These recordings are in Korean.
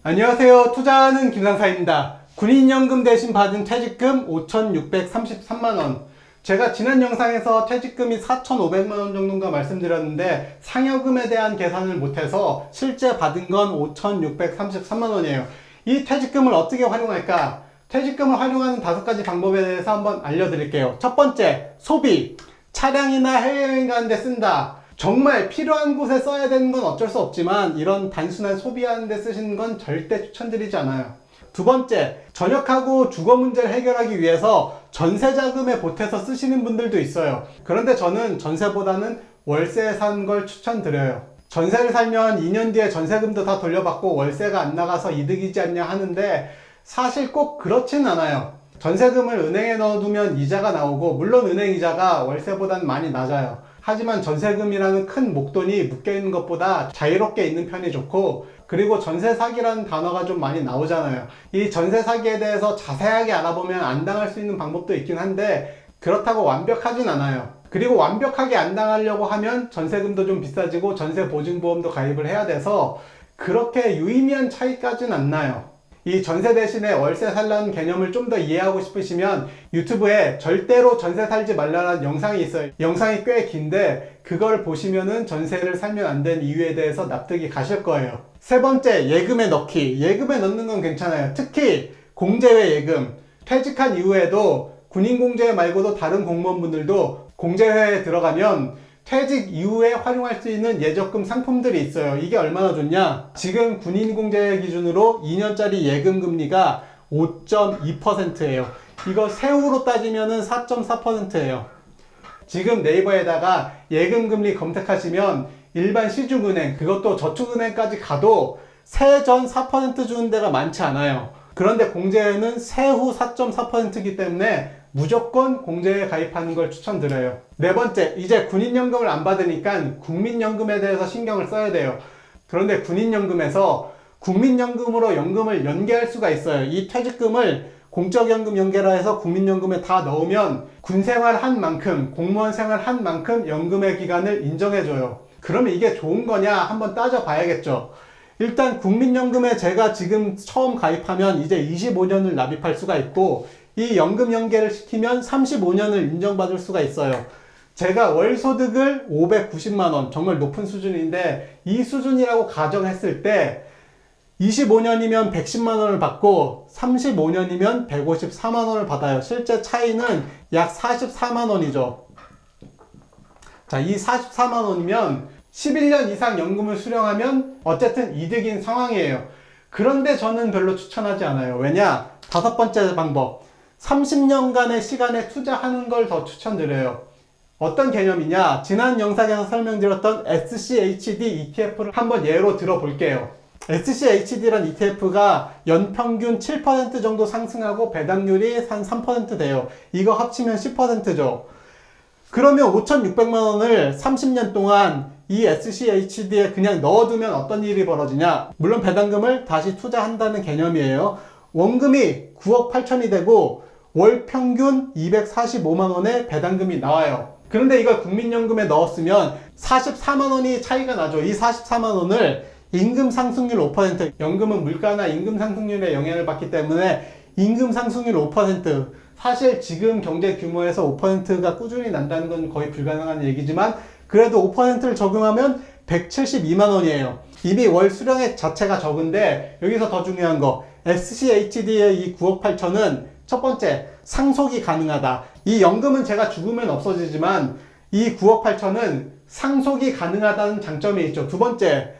안녕하세요. 투자하는 김상사입니다. 군인연금 대신 받은 퇴직금 5,633만원. 제가 지난 영상에서 퇴직금이 4,500만원 정도인가 말씀드렸는데 상여금에 대한 계산을 못해서 실제 받은 건 5,633만원이에요. 이 퇴직금을 어떻게 활용할까? 퇴직금을 활용하는 5가지 방법에 대해서 한번 알려드릴게요. 첫 번째, 소비. 차량이나 해외여행 가는데 쓴다. 정말 필요한 곳에 써야 되는 건 어쩔 수 없지만 이런 단순한 소비하는 데 쓰시는 건 절대 추천드리지 않아요. 두 번째, 전역하고 주거 문제를 해결하기 위해서 전세 자금에 보태서 쓰시는 분들도 있어요. 그런데 저는 전세보다는 월세에 사는 걸 추천드려요. 전세를 살면 2년 뒤에 전세금도 다 돌려받고 월세가 안 나가서 이득이지 않냐 하는데 사실 꼭 그렇진 않아요. 전세금을 은행에 넣어두면 이자가 나오고 물론 은행 이자가 월세보다는 많이 낮아요. 하지만 전세금이라는 큰 목돈이 묶여있는 것보다 자유롭게 있는 편이 좋고, 그리고 전세 사기라는 단어가 좀 많이 나오잖아요. 이 전세 사기에 대해서 자세하게 알아보면 안 당할 수 있는 방법도 있긴 한데 그렇다고 완벽하진 않아요. 그리고 완벽하게 안 당하려고 하면 전세금도 좀 비싸지고 전세 보증보험도 가입을 해야 돼서 그렇게 유의미한 차이까지는 안 나요. 이 전세 대신에 월세 살라는 개념을 좀 더 이해하고 싶으시면 유튜브에 절대로 전세 살지 말라는 영상이 있어요. 영상이 꽤 긴데 그걸 보시면은 전세를 살면 안 되는 이유에 대해서 납득이 가실 거예요. 세 번째, 예금에 넣기. 예금에 넣는 건 괜찮아요. 특히 공제회 예금. 퇴직한 이후에도 군인공제회 말고도 다른 공무원분들도 공제회에 들어가면 퇴직 이후에 활용할 수 있는 예적금 상품들이 있어요. 이게 얼마나 좋냐? 지금 군인공제회 기준으로 2년짜리 예금 금리가 5.2%예요. 이거 세후로 따지면은 4.4%예요. 지금 네이버에다가 예금 금리 검색하시면 일반 시중은행, 그것도 저축은행까지 가도 세전 4% 주는 데가 많지 않아요. 그런데 공제회는 세후 4.4%이기 때문에 무조건 공제에 가입하는 걸 추천드려요. 네 번째, 이제 군인연금을 안 받으니까 국민연금에 대해서 신경을 써야 돼요. 그런데 군인연금에서 국민연금으로 연금을 연계할 수가 있어요. 이 퇴직금을 공적연금 연계라 해서 국민연금에 다 넣으면 군생활 한 만큼, 공무원 생활 한 만큼 연금의 기간을 인정해줘요. 그러면 이게 좋은 거냐 한번 따져봐야겠죠. 일단 국민연금에 제가 지금 처음 가입하면 이제 25년을 납입할 수가 있고 이 연금 연계를 시키면 35년을 인정받을 수가 있어요. 제가 월 소득을 590만원, 정말 높은 수준인데 이 수준이라고 가정했을 때 25년이면 110만원을 받고 35년이면 154만원을 받아요. 실제 차이는 약 44만원이죠. 자, 이 44만원이면 11년 이상 연금을 수령하면 어쨌든 이득인 상황이에요. 그런데 저는 별로 추천하지 않아요. 왜냐? 5번째 방법. 30년간의 시간에 투자하는 걸 더 추천드려요. 어떤 개념이냐? 지난 영상에서 설명드렸던 SCHD ETF를 한번 예로 들어볼게요. SCHD란 ETF가 연평균 7% 정도 상승하고 배당률이 한 3% 돼요. 이거 합치면 10%죠. 그러면 5,600만원을 30년 동안 이 SCHD에 그냥 넣어두면 어떤 일이 벌어지냐? 물론 배당금을 다시 투자한다는 개념이에요. 원금이 9억 8천이 되고 월 평균 245만원의 배당금이 나와요. 그런데 이걸 국민연금에 넣었으면 44만원이 차이가 나죠. 이 44만원을 임금 상승률 5%, 연금은 물가나 임금 상승률에 영향을 받기 때문에 임금 상승률 5%, 사실 지금 경제 규모에서 5%가 꾸준히 난다는 건 거의 불가능한 얘기지만 그래도 5%를 적용하면 172만원이에요. 이미 월 수령액 자체가 적은데 여기서 더 중요한 거, SCHD의 이 9억 8천은 첫 번째, 상속이 가능하다. 이 연금은 제가 죽으면 없어지지만 이 9억 8천은 상속이 가능하다는 장점이 있죠. 두 번째,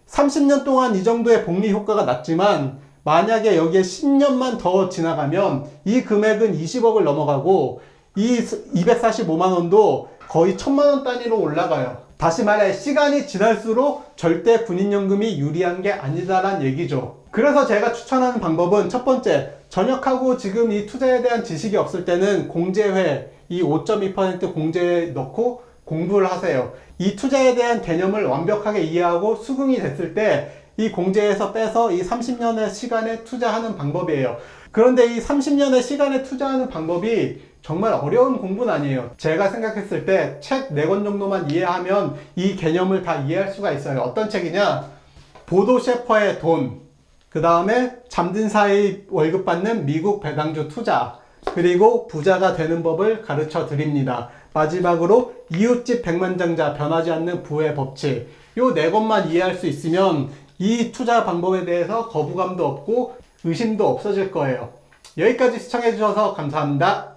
30년 동안 이 정도의 복리 효과가 났지만 만약에 여기에 10년만 더 지나가면 이 금액은 20억을 넘어가고 이 245만원도 거의 1000만원 단위로 올라가요. 다시 말해 시간이 지날수록 절대 군인연금이 유리한 게 아니다라는 얘기죠. 그래서 제가 추천하는 방법은 첫 번째, 전역하고 지금 이 투자에 대한 지식이 없을 때는 공제회, 이 5.2% 공제에 넣고 공부를 하세요. 이 투자에 대한 개념을 완벽하게 이해하고 수긍이 됐을 때 이 공제에서 빼서 이 30년의 시간에 투자하는 방법이에요. 그런데 이 30년의 시간에 투자하는 방법이 정말 어려운 공부는 아니에요. 제가 생각했을 때 책 4권 정도만 이해하면 이 개념을 다 이해할 수가 있어요. 어떤 책이냐? 보도 셰퍼의 돈, 그 다음에 잠든 사이 월급 받는 미국 배당주 투자, 그리고 부자가 되는 법을 가르쳐 드립니다. 마지막으로 이웃집 백만장자 변하지 않는 부의 법칙. 요 네 것만 이해할 수 있으면 이 투자 방법에 대해서 거부감도 없고 의심도 없어질 거예요. 여기까지 시청해 주셔서 감사합니다.